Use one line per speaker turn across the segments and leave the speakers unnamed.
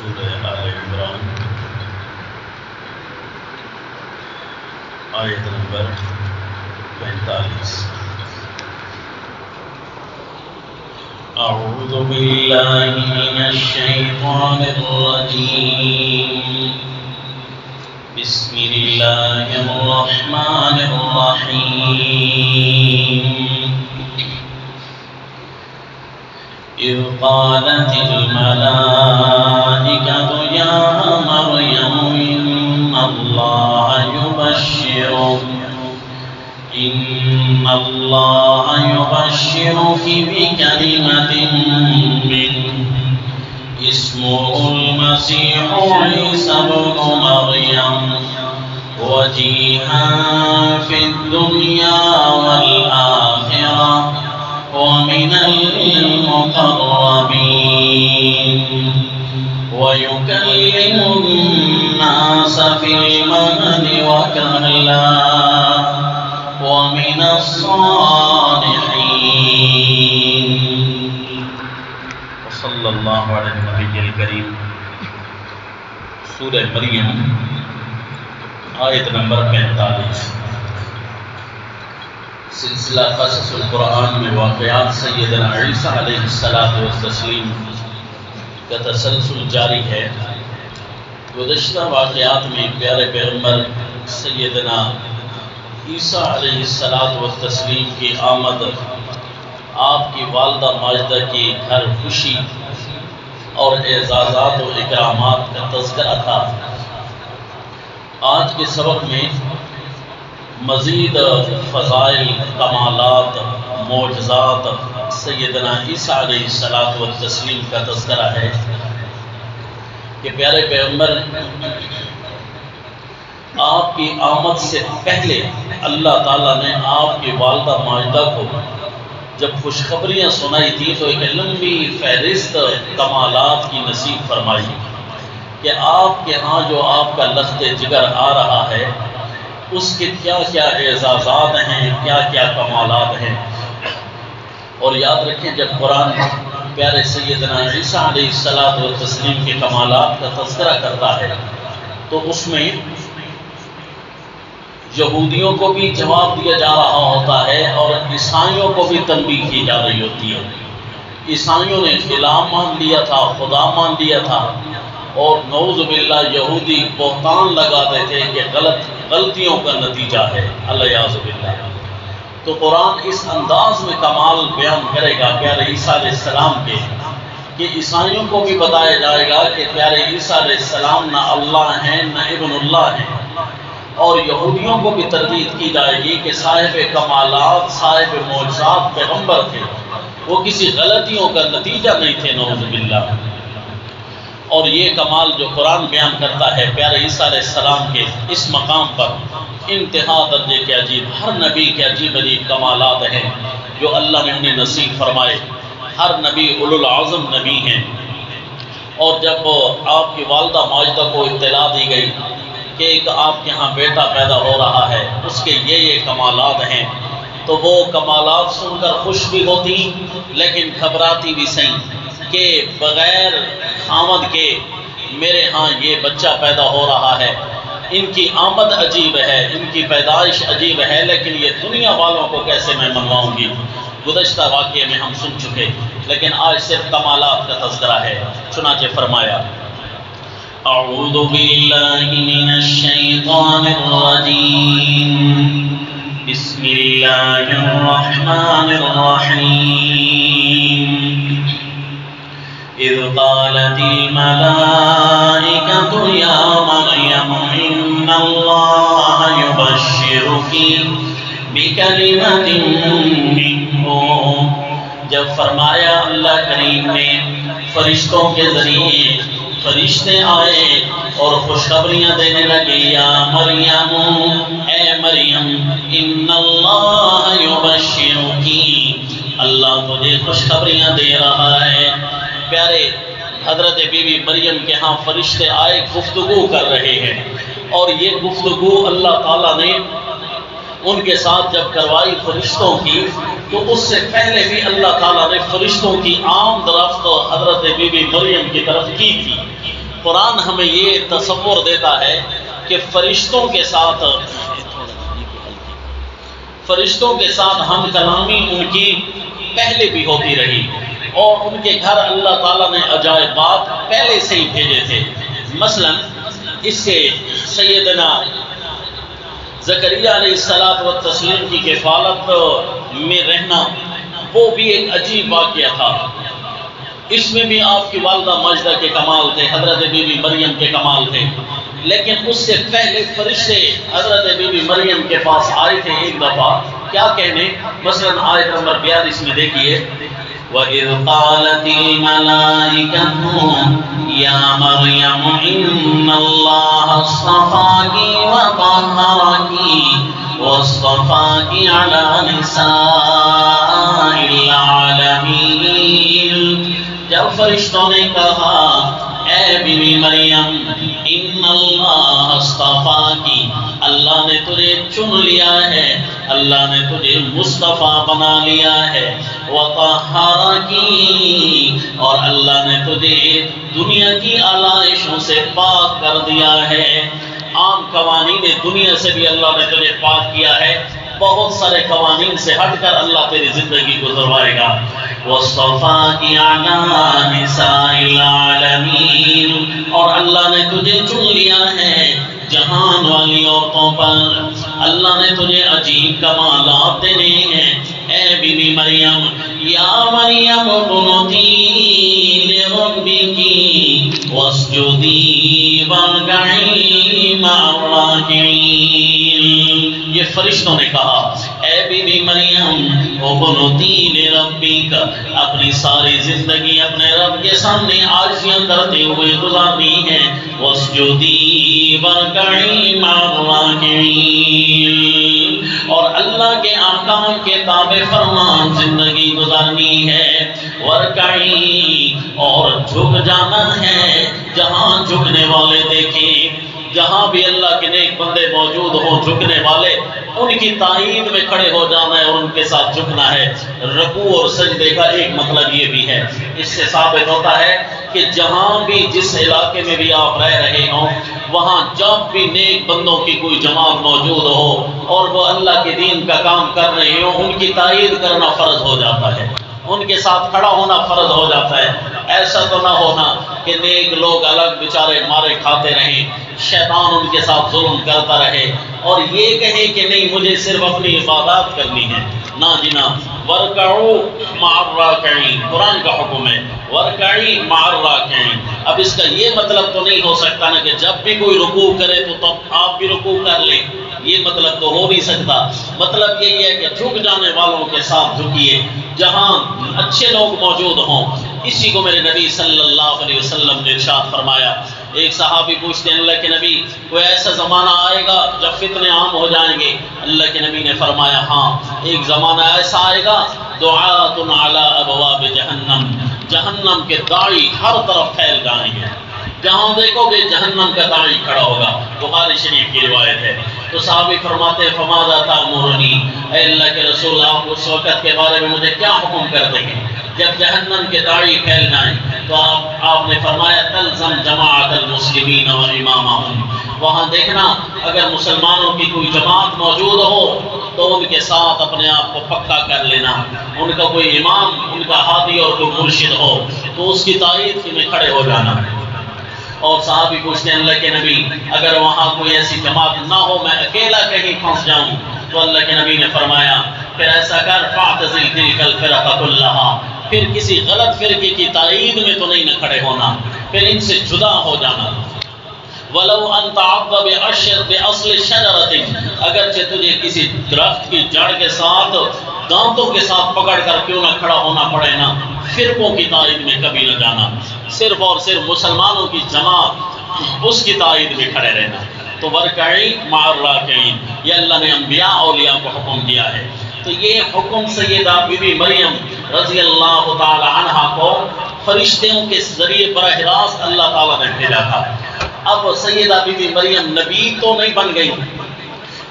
سورہ آل عمران آیت نمبر 45۔ اعوذ باللہ من الشیطان الرجیم، بسم اللہ الرحمن الرحیم۔ اذ قالت الملائکۃ یا مریم ان اللہ یبشرک بکلمۃ منہ اسمہ المسیح عیسی ابن مریم وجیہا فی الدنیا والآخرہ ومن المقربین ويكلم الناس في المهد وكهلا ومن الصالحين۔ وصلی اللہ علی النبی الکریم۔ سورہ مریم آیت نمبر 45۔ سلسلہ قصص القرآن میں واقعات سیدنا عیسیٰ علیہ السلام کا تسلسل جاری ہے۔ گزشتہ واقعات میں پیارے پیغمبر سیدنا عیسیٰ علیہ السلام کی آمد، آپ کی والدہ ماجدہ کی ہر خوشی اور اعزازات و اکرامات کا تذکرہ تھا۔ آج کے سبق میں مزید فضائل، کمالات، معجزات سیدنا عیسیٰ علیہ السلام کا تذکرہ ہے کہ پیارے پیغمبر آپ کی آمد سے پہلے اللہ تعالیٰ نے آپ کی والدہ ماجدہ کو جب خوشخبریاں سنائی تھی تو ایک لمبی فہرست کمالات کی نصیب فرمائی کہ آپ کے ہاں جو آپ کا لخت جگر آ رہا ہے اس کے کیا کیا اعزازات ہیں، کیا کیا کمالات ہیں۔ اور یاد رکھیں جب قرآن پیارے سیدنا عیسیٰ علیہ السلام کے کمالات کا تذکرہ کرتا ہے تو اس میں یہودیوں کو بھی جواب دیا جا رہا ہوتا ہے اور عیسائیوں کو بھی تنبیہ کی جا رہی ہوتی ہے۔ عیسائیوں نے الہ مان لیا تھا، خدا مان لیا تھا، اور نعوذ باللہ یہودی بہتان لگاتے تھے کہ غلطیوں کا نتیجہ ہے، الیاذ باللہ۔ تو قرآن اس انداز میں کمال بیان کرے گا پیارے عیسیٰ علیہ السلام کے کہ عیسائیوں کو بھی بتایا جائے گا کہ پیارے عیسیٰ علیہ السلام نہ اللہ ہیں نہ ابن اللہ ہیں، اور یہودیوں کو بھی تردید کی جائے گی کہ صاحب کمالات، صاحب معجزات پیغمبر تھے، وہ کسی غلطیوں کا نتیجہ نہیں تھے، نعوذ باللہ۔ اور یہ کمال جو قرآن بیان کرتا ہے پیارے عیسیٰ علیہ السلام کے اس مقام پر انتہا درجے کے عجیب، ہر نبی کے عجیب عجیب کمالات ہیں جو اللہ نے انہیں نصیب فرمائے۔ ہر نبی اولو العظم نبی ہیں۔ اور جب آپ کی والدہ ماجدہ کو اطلاع دی گئی کہ ایک آپ کے ہاں بیٹا پیدا ہو رہا ہے، اس کے یہ کمالات ہیں، تو وہ کمالات سن کر خوش بھی ہوتی لیکن گھبراتی بھی صحیح کہ بغیر خامد کے میرے ہاں یہ بچہ پیدا ہو رہا ہے، ان کی آمد عجیب ہے، ان کی پیدائش عجیب ہے، لیکن یہ دنیا والوں کو کیسے میں منواؤں گی۔ گزشتہ واقعے میں ہم سن چکے، لیکن آج صرف کمالات کا تذکرہ ہے۔ چنانچہ فرمایا اعوذ باللہ من الشیطان الرجیم، بسم اللہ الرحمن الرحیم۔ اذ قالت الملائکۃ یا مریم ان اللہ یبشرک بکلمۃ منہ، جب فرمایا اللہ کریم نے فرشتوں کے ذریعے فرشتے آئے اور خوشخبریاں دینے لگے، یا مریم، اے مریم، ان اللہ یبشرک، اللہ تجھے خوشخبریاں دے رہا ہے۔ پیارے حضرت بی بی مریم کے ہاں فرشتے آئے، گفتگو کر رہے ہیں، اور یہ گفتگو اللہ تعالیٰ نے ان کے ساتھ جب کروائی فرشتوں کی، تو اس سے پہلے بھی اللہ تعالیٰ نے فرشتوں کی عام درخت حضرت بی بی مریم کی طرف کی تھی۔ قرآن ہمیں یہ تصور دیتا ہے کہ فرشتوں کے ساتھ ہم کلامی ان کی پہلے بھی ہوتی رہی، اور ان کے گھر اللہ تعالیٰ نے عجائبات پہلے سے ہی بھیجے تھے۔ مثلا اس سے سیدنا زکریا علیہ السلام و تسلیم کی کفالت میں رہنا وہ بھی ایک عجیب واقعہ تھا۔ اس میں بھی آپ کی والدہ ماجدہ کے کمال تھے، حضرت بی بی مریم کے کمال تھے، لیکن اس سے پہلے فرشتے حضرت بی بی مریم کے پاس آئے تھے ایک دفعہ، کیا کہنے؟ مثلا آیت نمبر 42 میں دیکھیے، وَإِذْ قَالَتِ الْمَلَائِكَةُ يَا مَرْيَمُ إِنَّ اللَّهَ اصْطَفَاكِ وَطَهَّرَكِ وَاصْطَفَاكِ عَلَى نِسَاءِ الْعَالَمِينَ۔ جب فرشتوں نے کہا اے بی بی مریم، ان اللہ اصطفاکی، اللہ نے تجھے چن لیا ہے، اللہ نے تجھے مصطفیٰ بنا لیا ہے، وطہرکی، اور اللہ نے تجھے دنیا کی علائشوں سے پاک کر دیا ہے۔ عام قوانین دنیا سے بھی اللہ نے تجھے پاک کیا ہے، بہت سارے قوانین سے ہٹ کر اللہ تیری زندگی گزروائے گا۔ وَاصْطَفَاكِ عَلَىٰ نِسَاءِ الْعَالَمِينَ، اور اللہ نے تجھے چن لیا ہے جہان والی عورتوں پر، اللہ نے تجھے عجیب کمالات دینے ہیں۔ اے بی بی مریم، یا مریم اقنتی لربک واسجدی وارکعی مع الراکعین۔ یہ فرشتوں نے کہا اے بی بی مریم اقنتی لربک، اپنی ساری زندگی اپنے رب کے سامنے عاجزیاں کرتے ہوئے گزارنی ہے، واسجدی وارکعی مع الراکعین، اور اللہ کے احکام کے تابع فرمان زندگی گزارنی ہے، ورکعی، اور جھک جانا ہے جہاں جھکنے والے دیکھیں، جہاں بھی اللہ کے نیک بندے موجود ہوں جھکنے والے، ان کی تائید میں کھڑے ہو جانا ہے اور ان کے ساتھ جھکنا ہے۔ رکوع اور سجدے کا ایک مطلب یہ بھی ہے، اس سے ثابت ہوتا ہے کہ جہاں بھی جس علاقے میں بھی آپ رہ رہے ہوں، وہاں جب بھی نیک بندوں کی کوئی جماعت موجود ہو اور وہ اللہ کے دین کا کام کر رہے ہوں، ان کی تائید کرنا فرض ہو جاتا ہے، ان کے ساتھ کھڑا ہونا فرض ہو جاتا ہے۔ ایسا تو نہ ہونا کہ نیک لوگ الگ بیچارے مارے کھاتے رہیں، شیطان ان کے ساتھ ظلم کرتا رہے اور یہ کہے کہ نہیں مجھے صرف اپنی عبادات کرنی ہے۔ نہ جنا، ورکعوا مع الراکعین، قرآن کا حکم ہے، ورکعی مع الراکعین۔ اب اس کا یہ مطلب تو نہیں ہو سکتا نا کہ جب بھی کوئی رکوع کرے تو تب آپ بھی رکوع کر لیں، یہ مطلب تو ہو نہیں سکتا۔ مطلب یہی ہے کہ جھک جانے والوں کے ساتھ جھکیے، جہاں اچھے لوگ موجود ہوں۔ اسی کو میرے نبی صلی اللہ علیہ وسلم نے ارشاد فرمایا۔ ایک صحابی پوچھتے ہیں اللہ کے نبی کوئی ایسا زمانہ آئے گا جب فتنے عام ہو جائیں گے؟ اللہ کے نبی نے فرمایا ہاں، ایک زمانہ ایسا آئے گا دعات علی ابواب جہنم، جہنم کے داعی ہر طرف پھیل جائیں گے، جہاں دیکھو گے جہنم کا داعی کھڑا ہوگا۔ بخاری شریف کی روایت ہے۔ تو صحابی فرماتے ہیں فماذا تأمرنی، اے اللہ کے رسول آپ اس وقت کے بارے میں مجھے کیا حکم کرتے ہیں جب جہنم کے داعی پھیل جائیں؟ تو آپ نے فرمایا تلزم جماعت المسلمین و امامہم، وہاں دیکھنا اگر مسلمانوں کی کوئی جماعت موجود ہو تو ان کے ساتھ اپنے آپ کو پکا کر لینا، ان کا کوئی امام، ان کا ہادی اور کوئی مرشد ہو تو اس کی تائید میں کھڑے ہو جانا۔ اور صحابی پوچھتے ہیں اللہ کے نبی اگر وہاں کوئی ایسی جماعت نہ ہو، میں اکیلا کہیں پھنس جاؤں؟ تو اللہ کے نبی نے فرمایا پھر ایسا کر فاعتزل تلک الفرق کلھا، پھر کسی غلط فرقے کی تائید میں تو نہیں نہ کھڑے ہونا، پھر ان سے جدا ہو جانا۔ وَلَوْ أَنْ تَعَضَّ بِأَصْلِ شَجَرَةٍ، اگرچہ تجھے کسی درخت کی جڑ کے ساتھ دانتوں کے ساتھ پکڑ کر کیوں نہ کھڑا ہونا پڑے نا، فرقوں کی تائید میں کبھی نہ جانا، صرف اور صرف مسلمانوں کی جماعت اس کی تائید میں کھڑے رہنا۔ تو ورکعی مع الراکعین، یہ اللہ نے انبیاء اولیاء کو حکم دیا ہے۔ تو یہ حکم سیدہ بی بی مریم رضی اللہ تعالی عنہ کو فرشتوں کے ذریعے براہ راست اللہ تعالیٰ نے بھیجا تھا۔ اب سیدہ بی بی مریم نبی تو نہیں بن گئی،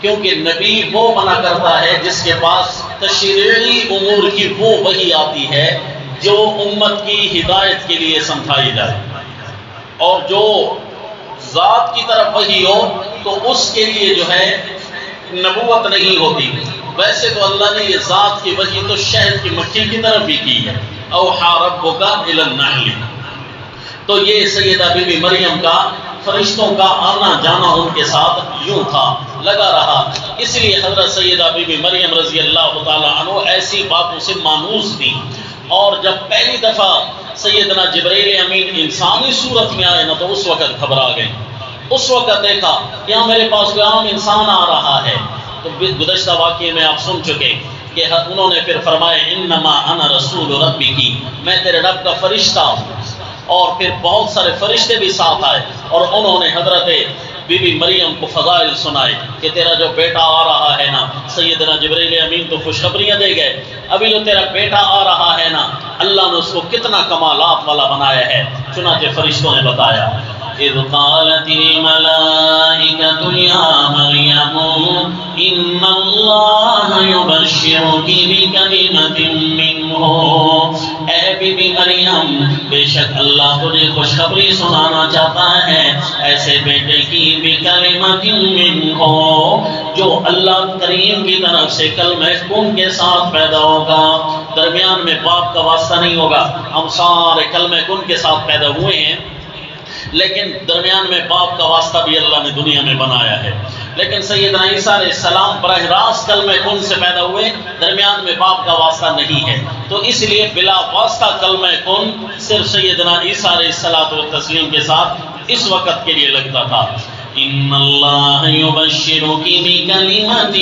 کیونکہ نبی وہ بنا کرتا ہے جس کے پاس تشریعی امور کی وہ وحی آتی ہے جو امت کی ہدایت کے لیے سمجھائی جائے۔ اور جو ذات کی طرف وحی ہو تو اس کے لیے جو ہے نبوت نہیں ہوتی. ویسے تو اللہ نے یہ ذات کی وحی تو شہد کی مکھی کی طرف بھی کی ہے. اوحی ربک الی النحل. تو یہ سیدہ بی بی مریم کا فرشتوں کا آنا جانا ان کے ساتھ یوں تھا، لگا رہا. اس لیے حضرت سیدہ بی بی مریم رضی اللہ تعالی عنہ ایسی باتوں سے مانوس تھی. اور جب پہلی دفعہ سیدنا جبرائیل امین انسانی صورت میں آئے نا تو اس وقت گھبرا گئے. اس وقت دیکھا یہاں میرے پاس کوئی عام انسان آ رہا ہے. تو گزشتہ واقعے میں آپ سن چکے کہ انہوں نے پھر فرمایا انما انا رسول ربی کی، میں تیرے رب کا فرشتہ ہوں. اور پھر بہت سارے فرشتے بھی ساتھ آئے اور انہوں نے حضرت بی بی مریم کو فضائل سنائے کہ تیرا جو بیٹا آ رہا ہے نا، سیدنا جبرائیل امین تو خوشخبریاں دے گئے، ابھی جو تیرا بیٹا آ رہا ہے نا اللہ نے اس کو کتنا کمالات والا بنایا ہے. چنانچہ فرشتوں نے بتایا اذ قالت الملائکۃ یا مریم ان اللہ یبشرک بکلمۃ منہ. اے بی بی مریم بے شک اللہ تجھے خوشخبری سنانا چاہتا ہے ایسے بیٹے کی بکلمۃ منہ جو اللہ کریم کی طرف سے کلمہ کن کے ساتھ پیدا ہوگا. درمیان میں باپ کا واسطہ نہیں ہوگا. ہم سارے کلمہ کن کے ساتھ پیدا ہوئے ہیں لیکن درمیان میں باپ کا واسطہ بھی اللہ نے دنیا میں بنایا ہے. لیکن سیدنا عیسیٰ علیہ السلام براہ راست کلمہ کن سے پیدا ہوئے، درمیان میں باپ کا واسطہ نہیں ہے. تو اس لیے بلا واسطہ کلمہ کن صرف سیدنا عیسیٰ علیہ الصلوۃ والتسلیم کے ساتھ اس وقت کے لیے لگتا تھا. ان اللہ یبشرک بکلمۃ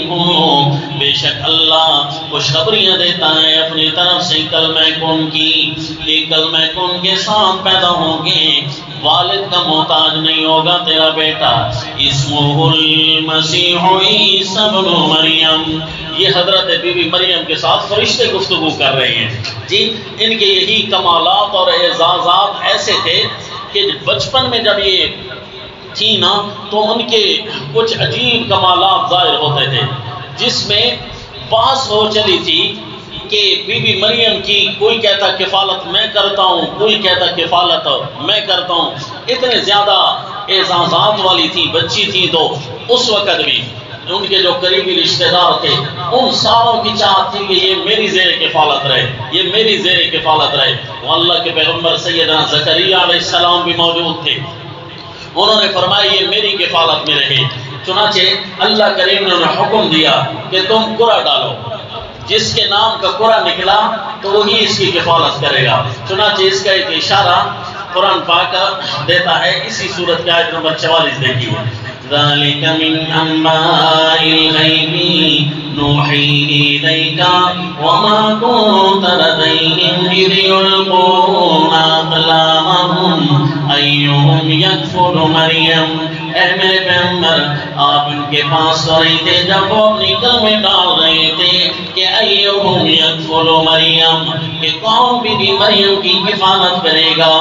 منہ بے شک اللہ خوشخبریاں دیتا ہے اپنی طرف سے کلمہ کن کی. یہ کلمہ کن کے ساتھ پیدا ہوں گے، والد کا محتاج نہیں ہوگا تیرا بیٹا. اسمہ المسیح عیسی ابن مریم. یہ حضرت بی بی مریم کے ساتھ فرشتے گفتگو کر رہے ہیں. جی ان کے یہی کمالات اور اعزازات ایسے تھے کہ بچپن میں جب یہ تھی نا تو ان کے کچھ عجیب کمالات ظاہر ہوتے تھے، جس میں بحث ہو چلی تھی کہ بی بی مریم کی کوئی کہتا کفالت میں کرتا ہوں، کوئی کہتا کفالت میں کرتا ہوں. اتنے زیادہ اعزازات والی تھی، بچی تھی. تو اس وقت بھی ان کے جو قریبی رشتہ دار تھے ان ساروں کی چاہت تھی کہ یہ میری زیر کفالت رہے، یہ میری زیر کفالت رہے. وہ اللہ کے پیغمبر سیدنا زکریا علیہ السلام بھی موجود تھے. انہوں نے فرمایا یہ میری کفالت میں رہے. چنانچہ اللہ کریم نے انہیں حکم دیا کہ تم قرعہ ڈالو، جس کے نام کا قرعہ نکلا تو وہی اس کی کفالت کرے گا. چنانچہ اس کا ایک اشارہ قرآن پاک دیتا ہے. اسی صورت کی آیت نمبر 44 دیکھیے. ذَلِكَ مِنْ أَنْبَاءِ الْغَيْبِ نُوحِيهِ إِلَيْكَ وَمَا كُنْتَ لَدَيْهِمْ إِذْ يُلْقُونَ أَقْلَامَهُمْ أَيُّهُمْ يَكْفُلُ مَرْيَمَ. اے میرے پیغمبر آپ ان کے پاس رہے تھے جب وہ اپنی کلمے ڈال رہے تھے کہ ایہم یکفل مریم، کہ کون بی بی مریم کی کفالت کرے گا.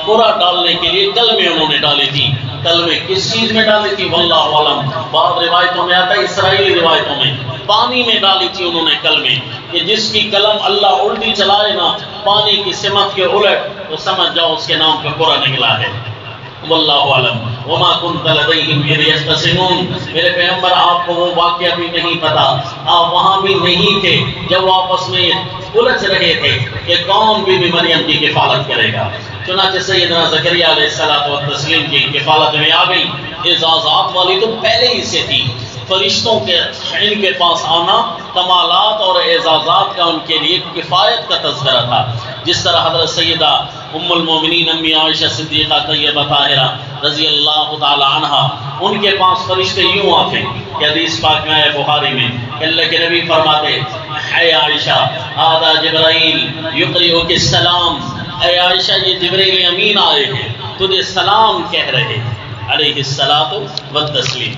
قرعہ ڈالنے کے لیے کلمے انہوں نے ڈالی تھی. کلمے کس چیز میں ڈالی تھی واللہ علم. بعض روایتوں میں آتا ہے، اسرائیلی روایتوں میں پانی میں ڈالی تھی انہوں نے کلمے، کہ جس کی قلم اللہ الٹی چلائے نا پانی کی سمت کے الٹ تو سمجھ جاؤ اس کے نام کا قرعہ نکلا ہے. واللہ علم. وما كنت لديهم اذ يختصمون. میرے پیغمبر آپ کو وہ واقعہ بھی نہیں پتا، آپ وہاں بھی نہیں تھے جب وہ آپس میں الجھ رہے تھے کہ کون بی بی مریم کی کفالت کرے گا. چنانچہ سیدنا زکریا علیہ الصلوۃ والتسلیم کی کفالت میں آ گئی. اعزازات والی تو پہلے ہی سے تھی. فرشتوں کے ان کے پاس آنا کمالات اور اعزازات کا ان کے لیے کفایت کا تذکرہ تھا. جس طرح حضرت سیدہ ام المومنین امی عائشہ صدیقہ طیبہ طاہرہ رضی اللہ تعالی عنہا، ان کے پاس فرشتے یوں آتے کہ حدیث پاک میں ہے بخاری میں کہ اللہ کے نبی فرماتے اے عائشہ ھذا جبرائیل یقرئک السلام. اے عائشہ یہ جبرائیل امین آئے ہیں تجھے سلام کہہ رہے علیہ الصلاۃ والتسلیم.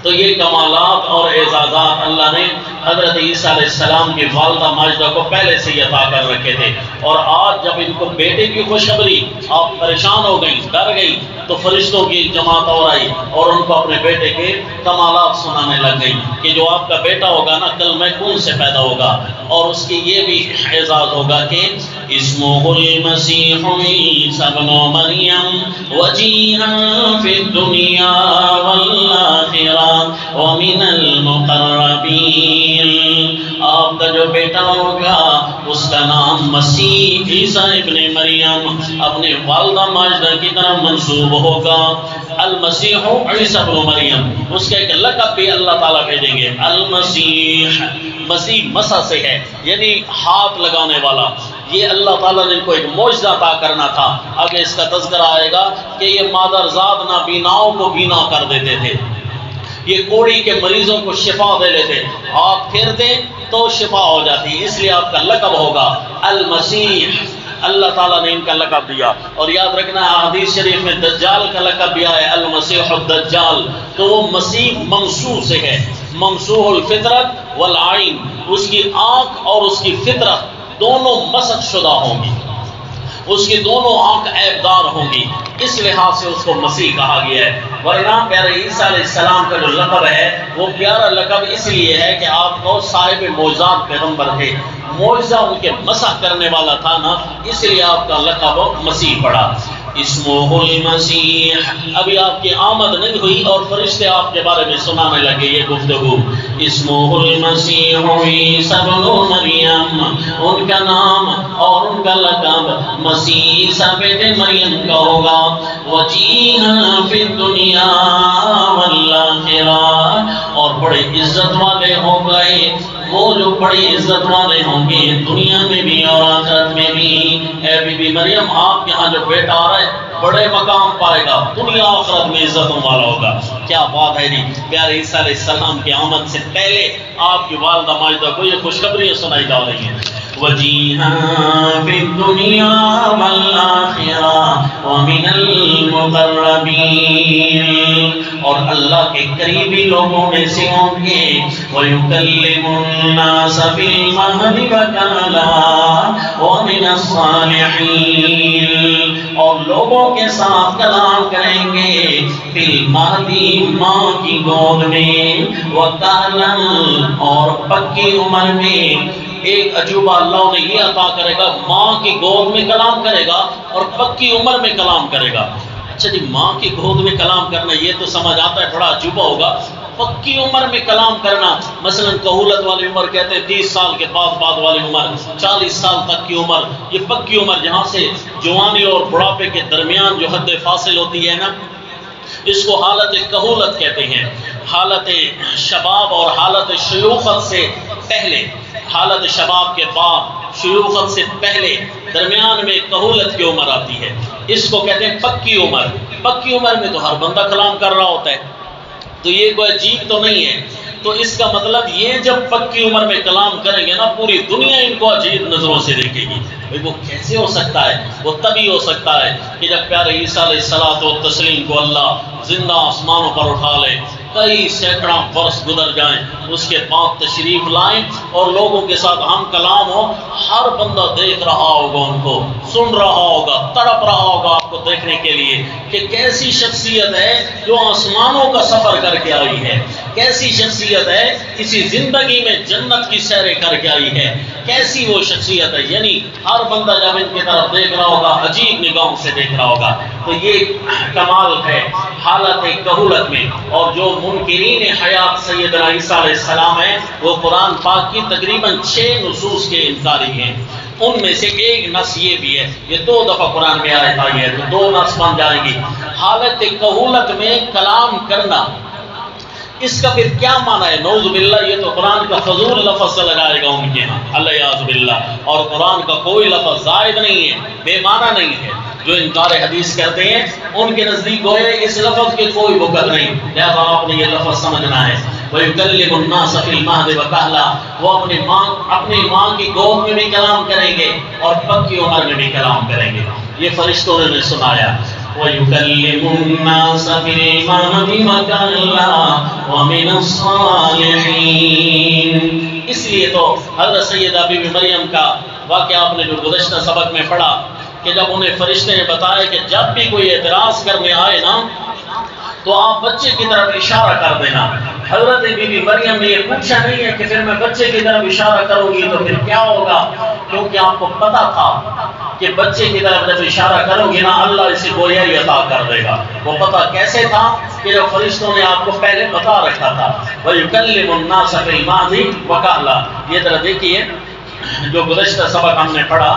تو یہ کمالات اور اعزازات اللہ نے حضرت عیسیٰ علیہ السلام کی والدہ ماجدہ کو پہلے سے عطا کر رکھے تھے. اور آج جب ان کو بیٹے کی خوشخبری آپ پریشان ہو گئی، ڈر گئی تو فرشتوں کی جماعت اور آئی اور ان کو اپنے بیٹے کے کمالات سنانے لگ گئی کہ جو آپ کا بیٹا ہوگا نا کل میں کون سے پیدا ہوگا، اور اس کی یہ بھی اعزاز ہوگا کہ اسمہ المسیح عیسی ابن مریم وجیہا فی الدنیا والآخرہ ومن المقربین، آپ کا جو بیٹا ہوگا اس کا نام مسیح عیسیٰ ابن مریم اپنے والدہ ماجدہ کی طرف منسوب ہوگا۔ المسیح عیسیٰ ابن مریم، اس کا ایک لقب بھی اللہ تعالیٰ بھیجیں گے، المسیح، مسیح مسح سے ہے یعنی ہاتھ لگانے والا۔ یہ اللہ تعالیٰ نے ان کو ایک معجزہ عطا کرنا تھا۔ آگے اس کا تذکرہ آئے گا کہ یہ مادرزاد نابیناؤں کو بینا کر دیتے تھے، یہ کوڑی کے مریضوں کو شفا دے لیتے، ہاتھ پھیرتے تو شفا ہو جاتی، اس لیے آپ کا لقب ہوگا المسیح۔ اللہ تعالیٰ نے ان کا لقب دیا، اور یاد رکھنا حدیث شریف میں دجال کا لقب بھی ہے المسیح الدجال، تو وہ مسیح ممسوح سے ہے، ممسوح الفطرت والعین، اس کی آنکھ اور اس کی فطرت دونوں مسخ شدہ ہوں گی، اس کی دونوں آنکھ عیبدار ہوں گی، اس لحاظ سے اس کو مسیح کہا گیا ہے۔ ورنہ پیارے عیسیٰ علیہ السلام کا جو لقب ہے وہ پیارا لقب اس لیے ہے کہ آپ کو صاحب معجزات پیغمبر تھے، معجزہ ان کے مسح کرنے والا تھا نا، اس لیے آپ کا لقب مسیح پڑا۔ اسمہ المسیح، ابھی آپ کی آمد نہیں ہوئی اور فرشتے آپ کے بارے میں سنانے لگے یہ گفتگو۔ اسمہ المسیح عیسی ابن مریم، ان کا نام اور ان کا لقب مسیح عیسیٰ بیٹے مریم کا ہوگا۔ وجیہا فی الدنیا والآخرہ، اور بڑے عزت والے ہو گئے، وہ جو بڑی عزت والے ہوں گے دنیا میں بھی اور آخرت میں بھی۔ اے بی بی مریم، آپ کے ہاں جو بیٹا آ رہا ہے بڑے مقام پائے گا، دنیا آخرت میں عزتوں والا ہوگا۔ کیا بات ہے جی، پیارے عیسیٰ علیہ السلام کی آمد سے پہلے آپ کی والدہ ماجدہ کو یہ خوشخبریاں سنائی جا رہی ہیں۔ وجیہا فی الدنیا والآخرہ ومن المقربین، اور اللہ کے قریبی لوگوں میں سے ہوں گے۔ وَيُكَلِّمُ النَّاسَ فِي الْمَهْدِ وَكَهْلًا وَمِنَ الصَّالِحِينَ، اور لوگوں کے ساتھ کلام کریں گے فی المہدی، ماں کی گود میں، وَكَهْلًا، اور پکی عمر میں۔ ایک عجوبہ اللہ نے یہ عطا کرے گا، ماں کی گود میں کلام کرے گا اور پکی عمر میں کلام کرے گا۔ اچھا جی، ماں کی گود میں کلام کرنا یہ تو سمجھ آتا ہے، بڑا عجوبہ ہوگا۔ پکی عمر میں کلام کرنا، مثلا کہولت والی عمر کہتے ہیں 30 سال کے بعد والی عمر، 40 سال تک کی عمر، یہ پکی عمر جہاں سے جوانی اور بڑھاپے کے درمیان جو حد فاصل ہوتی ہے نا، اس کو حالت کہولت کہتے ہیں۔ حالت شباب اور حالت شیوخت سے پہلے، حالت شباب کے بعد، شیوخت سے پہلے، درمیان میں کہولت کی عمر آتی ہے، اس کو کہتے ہیں پکی عمر۔ پکی عمر میں تو ہر بندہ کلام کر رہا ہوتا ہے، تو یہ کوئی عجیب تو نہیں ہے۔ تو اس کا مطلب یہ جب پکی عمر میں کلام کریں گے نا، پوری دنیا ان کو عجیب نظروں سے دیکھے گی۔ وہ کیسے ہو سکتا ہے؟ وہ تبھی ہو سکتا ہے کہ جب پیارے عیسیٰ علیہ الصلوۃ والتسلیم کو اللہ زندہ آسمانوں پر اٹھا لے، کئی سینکڑا برس گزر جائیں، اس کے بعد تشریف لائیں اور لوگوں کے ساتھ ہم کلام ہو، ہر بندہ دیکھ رہا ہوگا، ان کو سن رہا ہوگا، تڑپ رہا ہوگا آپ کو دیکھنے کے لیے کہ کیسی شخصیت ہے جو آسمانوں کا سفر کر کے آئی ہے، کیسی شخصیت ہے کسی زندگی میں جنت کی سیریں کر کے آئی ہے، کیسی وہ شخصیت ہے۔ یعنی ہر بندہ جب ان کی طرف دیکھ رہا ہوگا عجیب نگاہوں سے دیکھ رہا ہوگا۔ تو یہ کمال ہے حالت کہولت میں۔ اور جو منکرین حیات سیدنا عیسیٰ علیہ السلام ہیں، وہ قرآن پاک کی تقریباً 6 نصوص کے انکاری ہیں۔ ان میں سے ایک نص یہ بھی ہے، یہ 2 دفعہ قرآن میں آیت آئی ہے، تو 2 نص بن جائیں گی۔ حالت کہولت میں کلام کرنا، اس کا پھر کیا معنی ہے؟ نعوذ باللہ، یہ تو قرآن کا فضول لفظ سے لگائے گا ان کے ہاں، اللہ یعوذ باللہ، اور قرآن کا کوئی لفظ زائد نہیں ہے، بے معنی نہیں ہے۔ جو انکار حدیث کرتے ہیں ان کے نزدیک گوئے اس لفظ کے کوئی وقت نہیں، لہذا آپ نے یہ لفظ سمجھنا ہے۔ وَيُكَلِّمُ النَّاسَ فِي الْمَهْدِ وَكَهْلًا، وہ اپنی ماں کی گود میں بھی کلام کریں گے اور پکی عمر میں بھی کلام کریں گے۔ یہ فرشتوں نے سنایا۔ وَيُكَلِّمُ النَّاسَ فِي الْمَهْدِ وَكَهْلًا وَمِنَ الصَّالِحِينَ۔ اس لیے تو حضرت سیدہ بی بی مریم کا واقعہ آپ نے جو گزشتہ سبق میں پڑھا کہ جب انہیں فرشتے نے بتایا کہ جب بھی کوئی اعتراض کرنے آئے نا تو آپ بچے کی طرف اشارہ کر دینا۔ حضرت بی بی مریم نے یہ پوچھا نہیں ہے کہ پھر میں بچے کی طرف اشارہ کروں گی تو پھر کیا ہوگا، کیونکہ آپ کو پتا تھا کہ بچے کی طرف جب اشارہ کرو گے نا اللہ اسے گویائی عطا کر دے گا۔ وہ پتا کیسے تھا کہ جب فرشتوں نے آپ کو پہلے بتا رکھا تھا وَيُكَلِّمُ النَّاسَ فِي الْمَهْدِ وَكَهْلًا۔ یہ ذرا دیکھیے جو گزشتہ سبق ہم نے پڑھا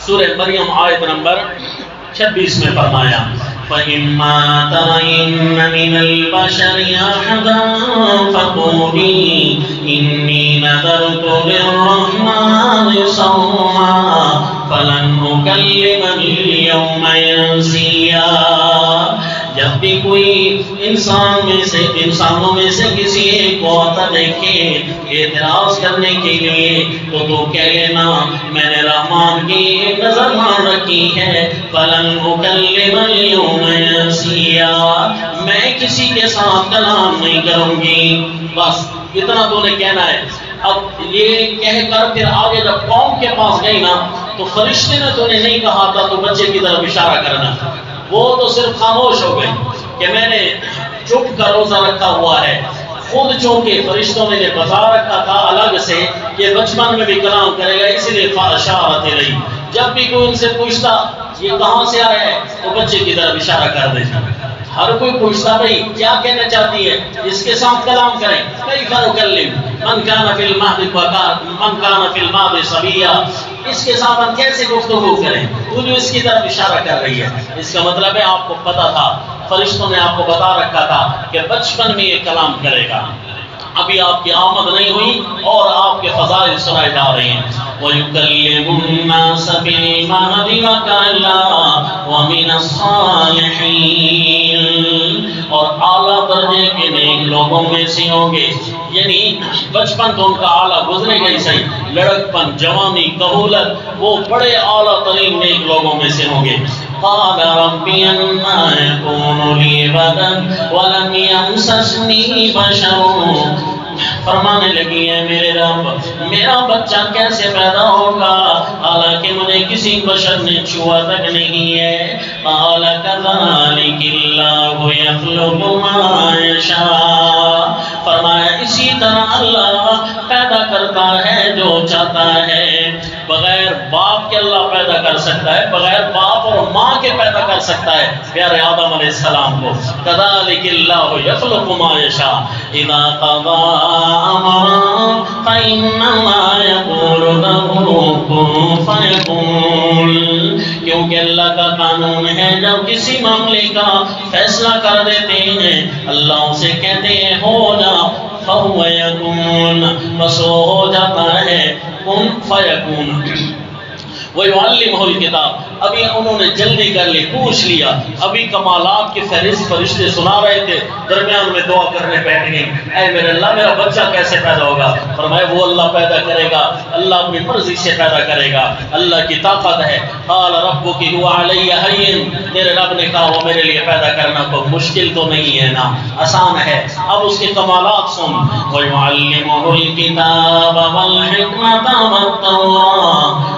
سورہ مریم آیت نمبر 26 میں فرمایا فَإِمَّا تَرَيِنَّ مِنَ الْبَشَرِ أَحَدًا فَقُولِي إِنِّي نَذَرْتُ لِلرَّحْمَنِ صَوْمًا فَلَنْ أُكَلِّمَ الْيَوْمَ إِنسِيًّا۔ جب بھی کوئی انسانوں میں سے کسی ایک کو آتا دیکھے اعتراض کرنے کے لیے تو کہہ لینا میں نے رحمان کی نظر مان رکھی ہے فَلَنْ أُكَلِّمَ الْيَوْمَ إِنسِيًّا، میں کسی کے ساتھ کلام نہیں کروں گی۔ بس اتنا تو نے کہنا ہے۔ اب یہ کہہ کر پھر آگے جب قوم کے پاس گئی نا تو فرشتے نے تو نے نہیں کہا تھا تو بچے کی طرف اشارہ کرنا، وہ تو صرف خاموش ہو گئی کہ میں نے چپ کا روزہ رکھا ہوا ہے۔ خود چونکہ فرشتوں نے بتا رکھا تھا الگ سے کہ بچپن میں بھی کلام کرے گا، اس لیے اشارت رہی۔ جب بھی کوئی ان سے پوچھتا یہ کہاں سے آیا ہے تو بچے کی طرف اشارہ کر دیتا۔ ہر کوئی پوچھتا بھائی کیا کہنا چاہتی ہے، اس کے ساتھ کلام کریں۔ کیف نکلم من کان فی المہد صبیا، اس کے ساتھ ہم کیسے گفتگو کریں، تو جو اس کی طرف اشارہ کر رہی ہے۔ اس کا مطلب ہے آپ کو پتا تھا، فرشتوں نے آپ کو بتا رکھا تھا کہ بچپن میں یہ کلام کرے گا۔ ابھی آپ کی آمد نہیں ہوئی اور آپ کے فضائل سنائے جا رہے ہیں۔ وَيُكَلِّمُ النَّاسَ فِي الْمَهْدِ وَكَهْلًا وَمِنَ الصَّالِحِينَ، اور اعلیٰ درجے کے نیک لوگوں میں سے ہوں گے، یعنی بچپن تو ان کا اعلیٰ گزرے گا ہی صحیح، لڑکپن، جوانی، کہولت، وہ بڑے اعلیٰ ترین نیک لوگوں میں سے ہوں گے۔ قال رب أنى يكون لي ولد ولم يمسسني بشر، فرمانے لگی ہے میرے رب میرا بچہ کیسے پیدا ہوگا حالانکہ مجھے کسی بشر نے چھوا تک نہیں ہے۔ قال كذلك الله يخلق ما يشاء، فرمایا اسی طرح اللہ پیدا کرتا ہے جو چاہتا ہے۔ بغیر باپ کے اللہ پیدا کر سکتا ہے، بغیر باپ اور ماں کے پیدا کر سکتا ہے پیارے آدم علیہ السلام کو۔ كذلك الله يخلق ما يشاء اذا قضى امرا فانما يقول له كن فيكون، کیونکہ اللہ کا قانون ہے جب کسی معاملے کا فیصلہ کر دیتے ہیں اللہ اسے کہتے ہیں ہو جا، فهو يكون، بس وہ ہو جاتا ہے، کن فیکون۔ وَيُعَلِّمُهُ الْكِتَابَ، ابھی انہوں نے جلدی کر لی، پوچھ لیا، ابھی کمالات کے فہرست فرشتے سنا رہے تھے، درمیان میں دعا کرنے بیٹھ گئی، اے میرے اللہ میرا بچہ کیسے پیدا ہوگا؟ فرمایا وہ اللہ پیدا کرے گا، اللہ اپنی مرضی سے پیدا کرے گا، اللہ کی طاقت ہے۔ قال ربک هو علی هین، تیرے رب نے کہا وہ میرے لیے پیدا کرنا کوئی مشکل تو نہیں ہے نا، آسان ہے۔ اب اس کے کمالات سن، وَيُعَلِّمُهُ الْكِتَابَ وَالْحِکْمَةَ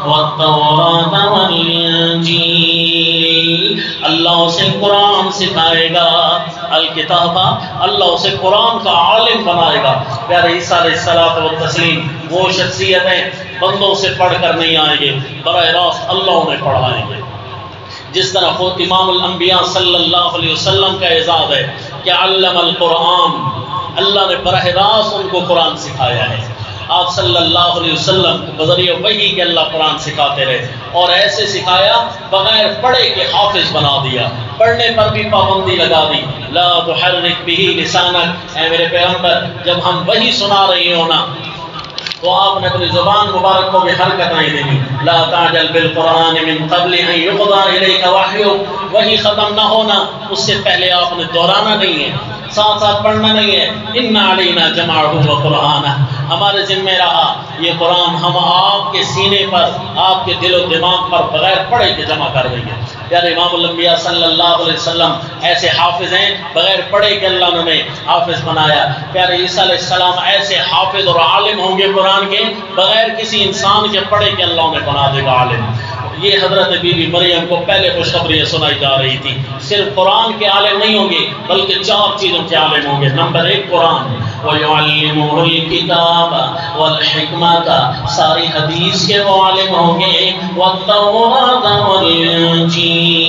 وَالتَّوْرَاةَ والانجیل، اللہ اسے قرآن سکھائے گا، الکتابہ، اللہ اسے قرآن کا عالم بنائے گا۔ پیارے عیسیٰ علیہ الصلوۃ والتسلیم وہ شخصیتیں بندوں سے پڑھ کر نہیں آئیں گے، براہ راست اللہ انہیں پڑھائیں گے۔ جس طرح خود امام الانبیاء صلی اللہ علیہ وسلم کا اعزاز ہے کہ علم القرآن، اللہ نے براہ راست ان کو قرآن سکھایا ہے۔ آپ صلی اللہ علیہ وسلم بذریعہ وحی کے اللہ قرآن سکھاتے رہے اور ایسے سکھایا بغیر پڑھے کے حافظ بنا دیا، پڑھنے پر بھی پابندی لگا دی۔ لا تحرک بہ لسانک، اے میرے پیغمبر جب ہم وحی سنا رہے ہو نا تو آپ نے اپنی زبان مبارک کو بھی حرکت نہیں دینی۔ لا تعجل بالقرآن من قبل ان یقضى الیک وحیہ، وحی ختم نہ ہونا اس سے پہلے آپ نے دہرانا نہیں ہے، ساتھ ساتھ پڑھنا نہیں ہے۔ ان علینا جمعہ وقرآنہ، ہمارے ذمہ رہا یہ قرآن ہم آپ کے سینے پر، آپ کے دل و دماغ پر بغیر پڑھے کے جمع کر دیں گے۔ یعنی امام الانبیاء صلی اللہ علیہ وسلم ایسے حافظ ہیں، بغیر پڑھے کے اللہ نے حافظ بنایا۔ پیارے عیسیٰ علیہ السلام ایسے حافظ اور عالم ہوں گے قرآن کے، بغیر کسی انسان کے پڑھے کے اللہ نے بنا دے گا عالم۔ یہ حضرت بی بی مریم کو پہلے خوشخبری سنائی جا رہی تھی۔ صرف قرآن کے عالم نہیں ہوں گے بلکہ 4 چیزوں کے عالم ہوں گے۔ نمبر 1 قرآن، وَيُعَلِّمُهُ الْكِتَابَ وَالْحِكْمَةَ، ساری حدیث کے وہ عالم ہوں گے، وَالتَّوْرَاةَ وَالْإِنْجِيلَ،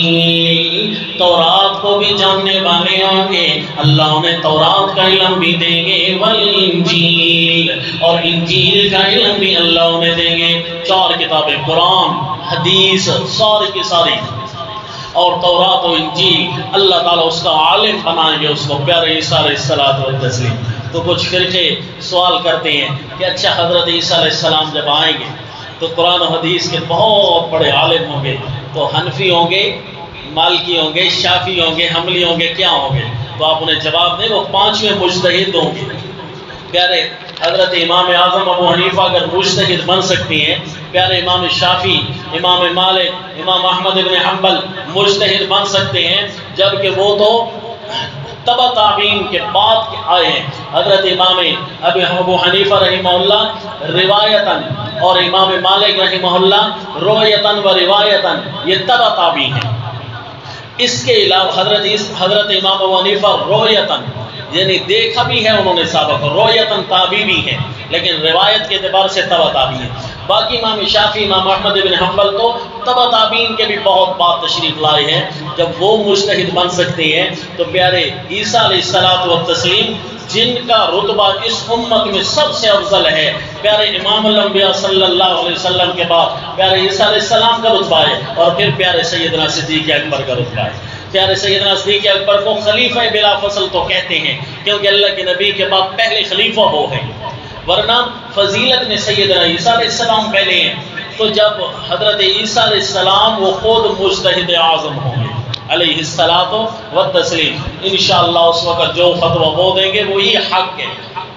تورات کو بھی جاننے والے ہوں گے، اللہ انہیں تورات کا علم بھی دیں گے، وَالْإِنْجِيلَ، اور انجیل کا علم بھی اللہ انہیں دیں گے۔ 4 کتابیں، قرآن، حدیث، ساری کی ساری، اور تورات و انجیل، اللہ تعالیٰ اس کا عالم بنائیں گے اس کو، پیارے عیسیٰ علیہ الصلوۃ والتسلیم۔ تو کچھ فرقے سوال کرتے ہیں کہ اچھا حضرت عیسیٰ علیہ السلام جب آئیں گے تو قرآن و حدیث کے بہت بڑے عالم ہوں گے، تو حنفی ہوں گے، مالکی ہوں گے، شافعی ہوں گے، حنبلی ہوں گے، کیا ہوں گے؟ تو آپ انہیں جواب دیں وہ 5ویں مجتہد ہوں گے۔ پیارے حضرت امام اعظم ابو حنیفہ اگر مجتہد بن سکتی ہیں، پیارے امام شافعی، امام مالک، امام احمد ابن حنبل مجتہد بن سکتے ہیں، جبکہ وہ تو تبع تابعین کے بعد کے آئے ہیں۔ حضرت امام ابو حنیفہ رحمہ اللہ روایتاً اور امام مالک رحمہ اللہ روایتاً و روایتاً، یہ تبع تابعین ہیں۔ اس کے علاوہ حضرت امام ابو حنیفہ روایتاً، یعنی دیکھا بھی ہے انہوں نے سابق، روایتاً تابعی بھی ہیں، لیکن روایت کے اعتبار سے تبع تابعی ہیں۔ باقی امام شافعی، امام احمد بن حنبل تو تبع تابعین کے بھی بہت بات تشریف لائے ہیں۔ جب وہ مجتہد بن سکتے ہیں تو پیارے عیسیٰ علیہ الصلوۃ والتسلیم، جن کا رتبہ اس امت میں سب سے افضل ہے، پیارے امام الانبیاء صلی اللہ علیہ وسلم کے بعد پیارے عیسیٰ علیہ السلام کا رتبہ ہے، اور پھر پیارے سیدنا صدیق اکبر کا رتبہ ہے۔ پیارے سیدنا صدیق اکبر کو خلیفہ بلا فصل تو کہتے ہیں، کیونکہ اللہ کے نبی کے بعد پہلے خلیفہ وہ ہیں، ورنہ فضیلت میں سیدنا عیسیٰ علیہ السلام پہلے ہیں۔ تو جب حضرت عیسیٰ علیہ السلام وہ خود مجتہد اعظم ہوں گے علیہ الصلوۃ والتسلیم، انشاءاللہ اس وقت جو فتویٰ وہ دیں گے وہی حق ہے،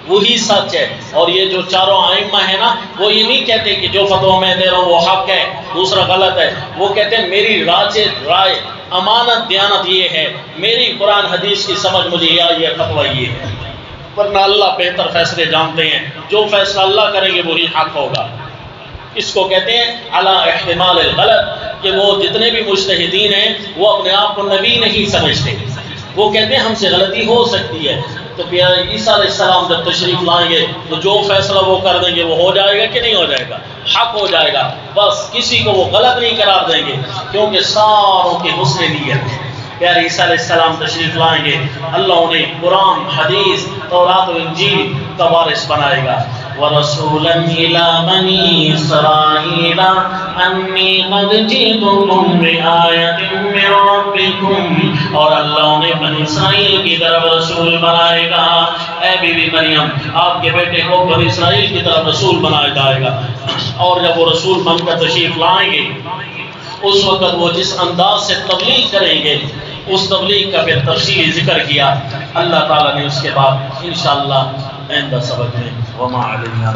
وہی سچ ہے۔ اور یہ جو چاروں ائمہ ہیں نا، وہ یہ نہیں کہتے کہ جو فتویٰ میں دے رہا ہوں وہ حق ہے دوسرا غلط ہے، وہ کہتے ہیں میری رائے امانت دیانت یہ ہے، میری قرآن حدیث کی سمجھ مجھے یہ آئی ہے، فتویٰ یہ ہے، ورنہ اللہ بہتر فیصلے جانتے ہیں، جو فیصلہ اللہ کریں گے وہی حق ہوگا۔ اس کو کہتے ہیں علی احتمال الغلط، کہ وہ جتنے بھی مجتہدین ہیں وہ اپنے آپ کو نبی نہیں سمجھتے، وہ کہتے ہیں ہم سے غلطی ہو سکتی ہے۔ تو پیارے عیسیٰ علیہ السلام جب تشریف لائیں گے تو جو فیصلہ وہ کر دیں گے وہ ہو جائے گا کہ نہیں ہو جائے گا؟ حق ہو جائے گا، بس کسی کو وہ غلط نہیں قرار دیں گے، کیونکہ ساروں کی حسن نیت ہے۔ پیارے عیسیٰ علیہ السلام تشریف لائیں گے، اللہ انہیں قرآن، حدیث، تورات و انجیل کا وارث بنائے گا۔ وَرَسُولًا إِلَىٰ بَنِي إِسْرَائِيلَ أَنِّي قَدْ جِئْتُكُم بِآيَةٍ مِّن رَّبِّكُمْ، اور اللہ انہیں بنی اسرائیل کی طرف رسول بنائے گا۔ اے بی بی مریم، آپ کے بیٹے کو بنی اسرائیل کی طرف رسول بنایا جائے گا، اور جب وہ رسول بن کر تشریف لائیں گے اس وقت وہ جس انداز سے تبلیغ کریں گے اس تبلیغ کا پھر تفصیلی ذکر کیا اللہ تعالیٰ نے اس کے بعد انشاءاللہ آئندہ سبق میں۔ وما علینا